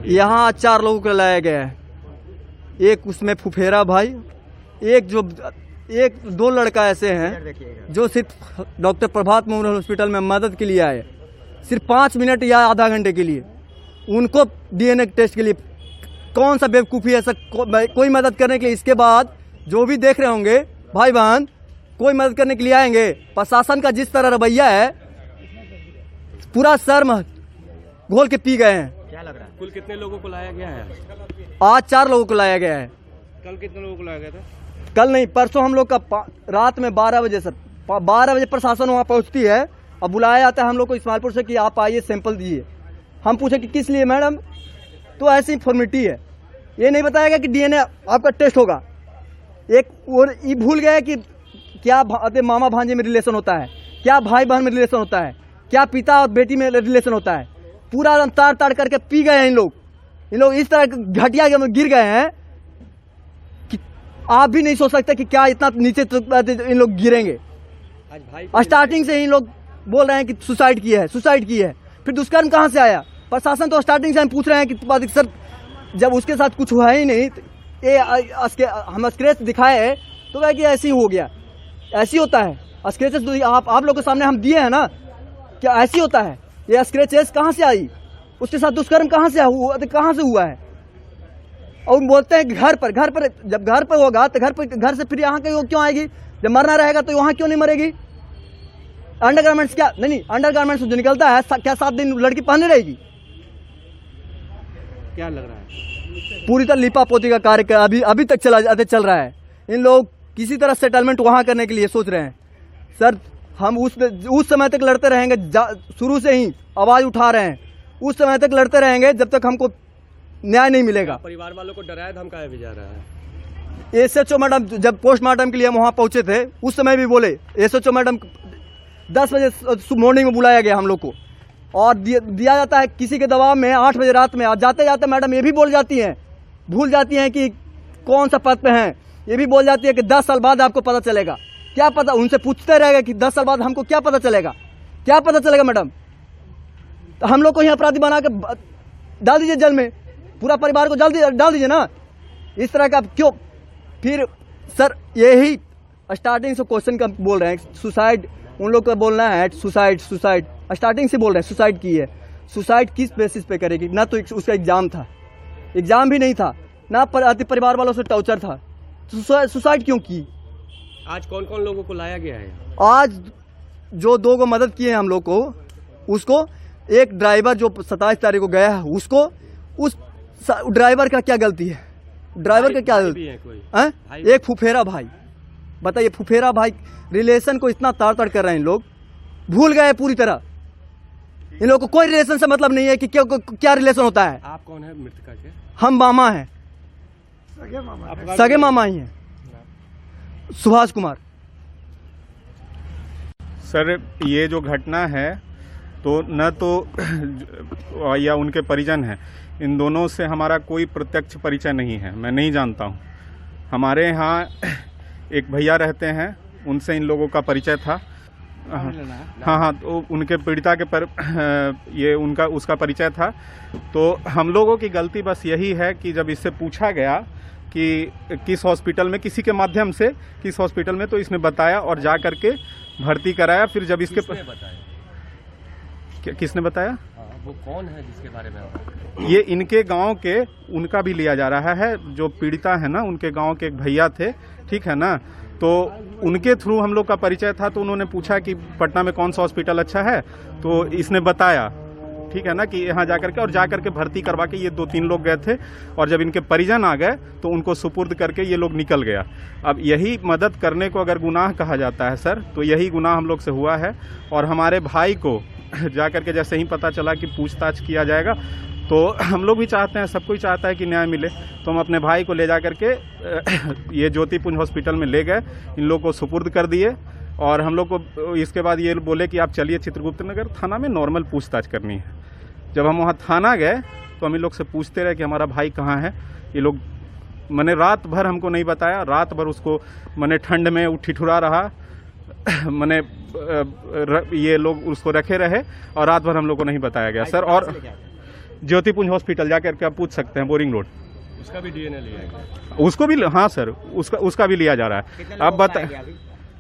यहाँ 4 लोगों को लाया गया है। एक उसमें फुफेरा भाई, एक 2 लड़का ऐसे हैं जो सिर्फ डॉक्टर प्रभात मेमोरियल हॉस्पिटल में मदद के लिए आए, सिर्फ 5 मिनट या आधा घंटे के लिए। उनको डीएनए टेस्ट के लिए कौन सा बेवकूफ़ी है सर, कोई मदद करने के लिए। इसके बाद जो भी देख रहे होंगे भाई बहन, कोई मदद करने के लिए आएंगे। प्रशासन का जिस तरह रवैया है, पूरा शर्म घोल के पी गए हैं। क्या लग रहा है? कुल कितने लोगों को लाया गया है? आज 4 लोगों को लाया गया है। कल कितने लोगों को लाया गया था? कल नहीं, परसों हम लोग का रात में 12 बजे सर, 12 बजे प्रशासन वहाँ पहुँचती है और बुलाया जाता है हम लोग को इस्माइलपुर से कि आप आइए सैंपल दीजिए। हम पूछे कि किस लिए मैडम, तो ऐसी फॉर्मेलिटी है, ये नहीं बताएगा कि डीएनए आपका टेस्ट होगा। एक और ये भूल गया कि क्या मामा भांजे में रिलेशन होता है, क्या भाई बहन में रिलेशन होता है, क्या पिता और बेटी में रिलेशन होता है। पूरा ताड़ करके पी गए हैं इन लोग इस तरह घटिया गिर गए हैं कि आप भी नहीं सोच सकते कि क्या इतना नीचे इन लोग गिरेंगे। आज भाई स्टार्टिंग से ही लोग बोल रहे हैं कि सुसाइड की है। फिर दुष्कर्म कहाँ से आया? प्रशासन तो स्टार्टिंग से हम पूछ रहे हैं कि सर जब उसके साथ कुछ हुआ ही नहीं, ये हम स्क्रैच दिखाए तो क्या कि ऐसे ही हो गया, ऐसी होता है। स्क्रैचेस आप लोग के सामने हम दिए हैं ना, क्या ऐसी होता है? ये स्क्रैचेस कहाँ से आई? उसके साथ दुष्कर्म कहाँ से हुआ है? और बोलते हैं घर पर जब घर पर होगा तो घर से फिर यहाँ क्यों आएगी? जब मरना रहेगा तो वहाँ क्यों नहीं मरेगी? अंडरगारमेंट्स क्या नहीं, अंडरगारमेंट्स जो निकलता है क्या 7 दिन लड़की पहने रहेगी? क्या लग रहा है? पूरी तरह लिपा पोती का कार्य अभी तक चल रहा है। इन लोग किसी तरह सेटलमेंट वहाँ करने के लिए सोच रहे हैं। सर हम उस समय तक लड़ते रहेंगे, शुरू से ही आवाज़ उठा रहे हैं, उस समय तक लड़ते रहेंगे जब तक हमको न्याय नहीं मिलेगा। परिवार वालों को डराया धमकाया भी जा रहा है। एसएचओ मैडम जब पोस्टमार्टम के लिए हम वहाँ पहुँचे थे उस समय भी बोले, एसएचओ मैडम 10 बजे मॉर्निंग में बुलाया गया हम लोग को, और दिया जाता है किसी के दबाव में 8 बजे रात में। जाते जाते मैडम ये भी भूल जाती हैं कि कौन सा पद पे हैं। ये भी बोल जाती है कि 10 साल बाद आपको पता चलेगा। क्या पता? उनसे पूछते रहेगा कि 10 साल बाद हमको क्या पता चलेगा मैडम? तो हम लोग को ही अपराधी बना के डाल दीजिए जेल में, पूरा परिवार को डाल दीजिए ना। इस तरह का क्यों? फिर सर यही स्टार्टिंग से क्वेश्चन का बोल रहे हैं, सुसाइड उन लोग का बोलना है, सुसाइड स्टार्टिंग से बोल रहे हैं सुसाइड की है। सुसाइड किस बेसिस पे करेगी? ना तो उसका एग्जाम भी नहीं था, ना परिवार वालों से टॉर्चर था, सुसाइड क्यों की? आज कौन कौन लोगों को लाया गया है? आज जो 2 को मदद किए हैं हम लोग को, उसको एक ड्राइवर जो 27 तारीख को गया है उसको, उस ड्राइवर का क्या गलती है? ड्राइवर का क्या गलती है? एक फुफेरा भाई, बताइए, फुफेरा भाई रिलेशन को इतना ताड़ कर रहे हैं इन लोग, भूल गए पूरी तरह। इन लोगों को कोई रिलेशन से मतलब नहीं है कि क्या रिलेशन होता है। आप कौन है मृतका के? हम मामा हैं, सगे मामा ही हैं, सुभाष कुमार। सर ये जो घटना है तो न तो या उनके परिजन हैं, इन दोनों से हमारा कोई प्रत्यक्ष परिचय नहीं है, मैं नहीं जानता हूँ। हमारे यहाँ एक भैया रहते हैं, उनसे इन लोगों का परिचय था। हाँ, तो उनके पीड़िता के ये उसका परिचय था। तो हम लोगों की गलती बस यही है कि जब इससे पूछा गया कि किस हॉस्पिटल में, किसी के माध्यम से किस हॉस्पिटल में, तो इसने बताया और जा करके भर्ती कराया। फिर जब इसके किसने बताया? वो कौन है जिसके बारे में? ये इनके गांव के, उनका भी लिया जा रहा है, जो पीड़िता है ना, उनके गांव के एक भैया थे, ठीक है ना। तो उनके थ्रू हम लोग का परिचय था, तो उन्होंने पूछा कि पटना में कौन सा हॉस्पिटल अच्छा है, तो इसने बताया, ठीक है ना, कि यहाँ जाकर के, और जाकर के भर्ती करवा के ये 2-3 लोग गए थे। और जब इनके परिजन आ गए तो उनको सुपुर्द करके ये लोग निकल गया। अब यही मदद करने को अगर गुनाह कहा जाता है सर, तो यही गुनाह हम लोग से हुआ है। और हमारे भाई को जाकर के जैसे ही पता चला कि पूछताछ किया जाएगा, तो हम लोग भी चाहते हैं, सब कोई चाहता है कि न्याय मिले। तो हम अपने भाई को ले जा करके ये ज्योतिपुंज हॉस्पिटल में ले गए, इन लोग को सुपुर्द कर दिए। और हम लोग को इसके बाद ये बोले कि आप चलिए चित्रगुप्त नगर थाना में, नॉर्मल पूछताछ करनी है। जब हम वहाँ थाना गए तो हम इन लोग से पूछते रहे कि हमारा भाई कहाँ है। ये लोग मैंने रात भर हमको नहीं बताया, रात भर उसको मैंने ठंड में ठिठुरा रहा मैंने ये लोग उसको रखे रहे और रात भर हम लोग को नहीं बताया गया सर। और ज्योतिपुंज हॉस्पिटल जाकर के आप पूछ सकते हैं, बोरिंग रोड। उसका भी डीएनए लिया गया? उसको भी, हाँ सर, उसका भी लिया जा रहा है। अब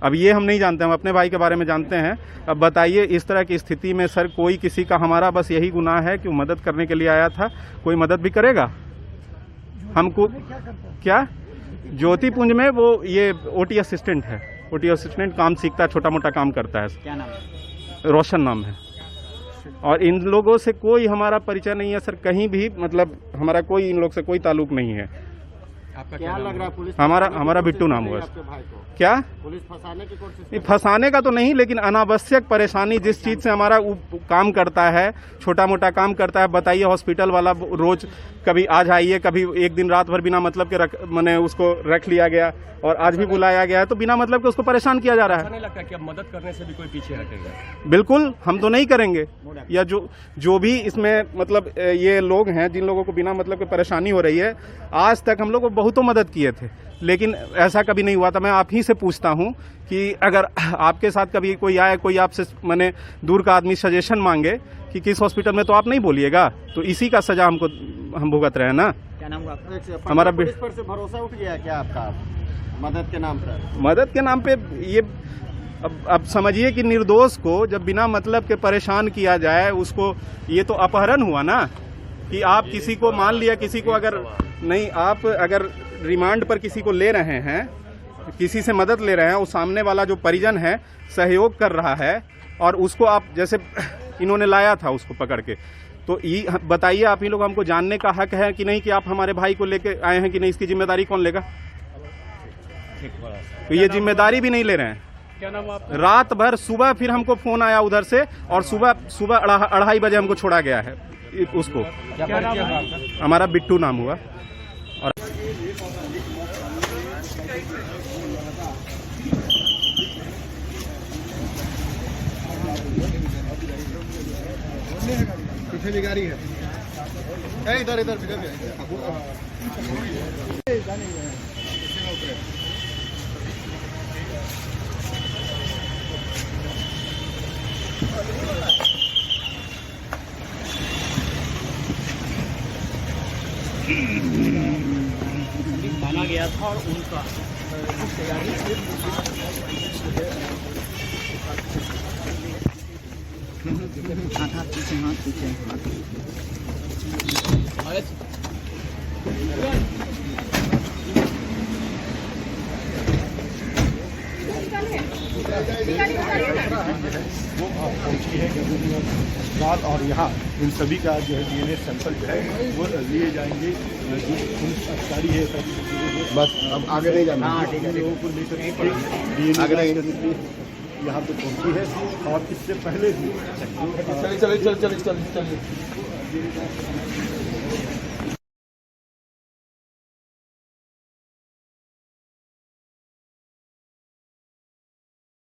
अब ये हम नहीं जानते, हम अपने भाई के बारे में जानते हैं। अब बताइए इस तरह की स्थिति में सर कोई किसी का, हमारा बस यही गुनाह है कि वो मदद करने के लिए आया था, कोई मदद भी करेगा हमको क्या? ज्योतिपुंज में वो ये ओटी असिस्टेंट है, ओटी असिस्टेंट काम सीखता है, छोटा मोटा काम करता है। क्या नाम है? रोशन नाम है। और इन लोगों से कोई हमारा परिचय नहीं है सर, कहीं भी, मतलब हमारा कोई इन लोग से कोई ताल्लुक नहीं है। आपका क्या लग रहा है? पुलिस हमारा बिट्टू नाम हुआ। आपके भाई को क्या पुलिस फंसाने की कोशिश? नहीं, फंसाने का तो नहीं, लेकिन अनावश्यक परेशानी जिस चीज से हमारा काम करता है, छोटा मोटा काम करता है। बताइए हॉस्पिटल वाला रोज कभी आज आइए, कभी एक दिन रात भर बिना मतलब के मैंने उसको रख लिया गया और आज भी बुलाया गया है, तो बिना मतलब के उसको परेशान किया जा रहा ऐसा है। नहीं लगता कि अब मदद करने से भी कोई पीछे हटेगा? बिल्कुल हम तो नहीं करेंगे, या जो भी इसमें मतलब ये लोग हैं जिन लोगों को बिना मतलब के परेशानी हो रही है, आज तक हम लोग को बहुतों मदद किए थे, लेकिन ऐसा कभी नहीं हुआ था। मैं आप ही से पूछता हूं कि अगर आपके साथ कभी कोई आए, कोई आपसे मैंने दूर का आदमी सजेशन मांगे कि किस हॉस्पिटल में, तो आप नहीं बोलिएगा, तो इसी का सजा हम भुगत रहे हैं ना। क्या नाम हुआ आपका? हमारा पुलिस पर से भरोसा उठ गया क्या आपका मदद के नाम पर? मदद के नाम पे ये अब समझिए कि निर्दोष को जब बिना मतलब के परेशान किया जाए, उसको, ये तो अपहरण हुआ ना। कि आप किसी को मान लिया, किसी को अगर नहीं, आप अगर रिमांड पर किसी को ले रहे हैं, किसी से मदद ले रहे हैं, वो सामने वाला जो परिजन है सहयोग कर रहा है, और उसको आप जैसे इन्होंने लाया था उसको पकड़ के, तो ये बताइए आप ही लोग, हमको जानने का हक है कि नहीं कि आप हमारे भाई को लेके आए हैं कि नहीं, इसकी जिम्मेदारी कौन लेगा? तो ये जिम्मेदारी भी नहीं ले रहे हैं। क्या नाम आपका? रात भर, सुबह फिर हमको फोन आया उधर से, और सुबह 2:30 बजे हमको छोड़ा गया है उसको। क्या नाम है आपका? हमारा बिट्टू नाम हुआ। और पीछे भी गाड़ी है, इधर इधर माना गया था और उनका हाथ पीछे वो पहुंची है रात, और यहाँ इन सभी का जो है डीएनए सैंपल जो है वो लिए जाएंगे। जो पुलिस अधिकारी है बस अब आगे नहीं जाना। लोगों को लेकर डीएनए यहाँ पे पहुंची है, और इससे पहले भी चलिए